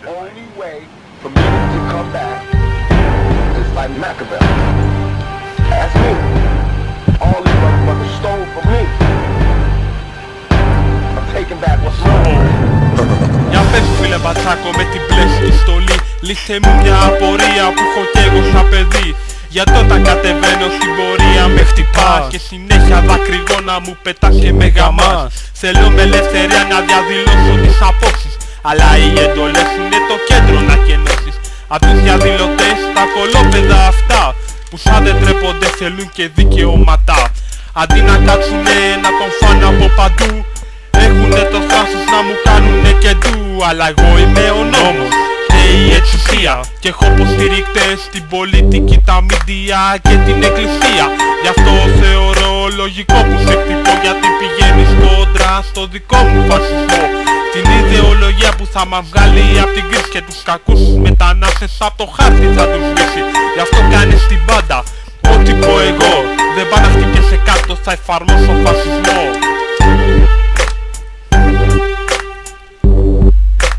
The only way for me to come back is like Machiavelli. That's me. All these motherfuckers stole from me. I'm taking back what's mine. Για πες φίλε Μπατσάκο με την πλέση στολή, λύσε μου μια απορία που έχω κι εγώ σαν παιδί. Γιατί όταν κατεβαίνω στην πορεία με χτυπάς και συνέχεια δακρυγόνα μου πετάς και με γαμάς. Θέλω με ελευθερία να διαδηλώσω τις απόψεις, αλλά οι εντολές είναι το κέντρο να κενώσεις. Απ' τους διαδηλωτές τα κολόπεδα αυτά που σαν δεν τρέπονται θέλουν και δικαιώματα. Αντί να κάτσουνε να τον φάνε από παντού, έχουνε το θράσος να μου κάνουνε και ντου. Αλλά εγώ είμαι ο νόμος και η εξουσία και έχω υποστηρικτές στην πολιτική, τα μίντια και την εκκλησία. Γι' αυτό θεωρώ λογικό που σε χτυπώ, γιατί πηγαίνεις κόντρα στο δικό μου φασισμό. Την ιδεολογία που θα μας βγάλει απ' την κρίση και τους κακούς μετανάστες απ' το χάρτη θα τους βρήσει. Γι' αυτό κάνεις την πάντα ό,τι πω εγώ, δεν πά να χτυπιέσαι κάτω, θα εφαρμόσω φασισμό.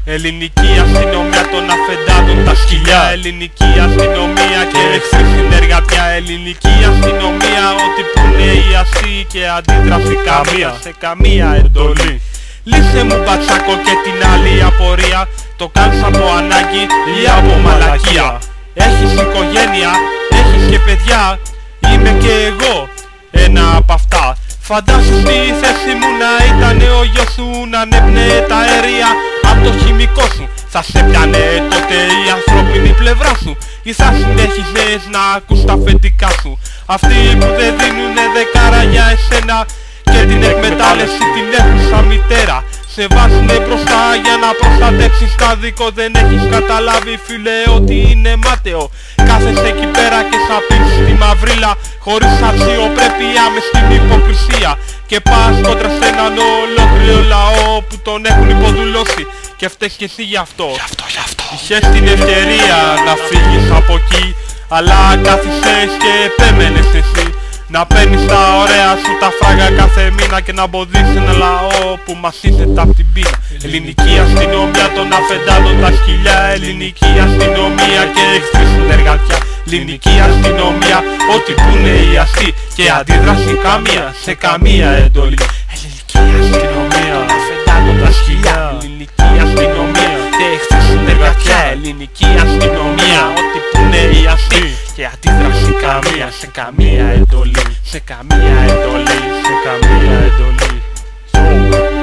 Ελληνική αστυνομία των αφεντάδων τα σκυλιά. Ελληνική αστυνομία και εχθρή συνεργατιά. Ελληνική αστυνομία ό,τι που είναι η αστή και αντίδραση καμία σε καμία εντολή. Λύσε μου Μπατσάκο και την άλλη απορία, το κάνεις από ανάγκη ή από μαλακία. Έχεις οικογένεια, έχεις και παιδιά, είμαι και εγώ ένα από αυτά. Φαντάσου στη θέση μου να ήτανε ο γιος σου να ανέπνεε τα αέρια απ' το χημικό σου. Θα σε πιάνε τότε η ανθρώπινη πλευρά σου ή θα συνέχιζες να ακούς τα αφεντικά σου? Αυτοί που δεν δίνουνε δεκάρα για εσένα και την εκμετάλλευση την έχουν σαν μητέρα, σε βάζουνε μπροστά για να προστατεύσεις τα δικό. Δεν έχεις καταλάβει φίλε ότι είναι μάταιο. Κάθεσαι εκεί πέρα και σαπίζεις τη μαυρίλα, χωρίς αξιοπρέπεια μες στην υποκρισία. Και πας κόντρα σε έναν ολόκληρο λαό που τον έχουν υποδουλώσει και φταίς κι εσύ γι' αυτό. Είχες την ευκαιρία να φύγεις από εκεί, αλλά κάθισες και επέμενες εσύ να παίρνεις τα ωραία σου τα φράγκα κάθε μήνα και να εμποδίσεις ένα λαό που μασίζεται απ' την πείνα. Ελληνική αστυνομία των αφεντάδων τα σκυλιά. Ελληνική αστυνομία και εχθρή συνεργατιά. Ελληνική αστυνομία ό,τι που είναι η αστή και αντίδραση καμία σε καμία εντολή. Ελληνική αστυνομία των αφεντάδων τα σκυλιά. Ελληνική αστυνομία και εχθρή συνεργατιά. Ελληνική αστυνομία ό,τι που είναι η αστή και αντίδραση καμία σε καμία εντολή. Σε καμία εντολή, σε καμία εντολή.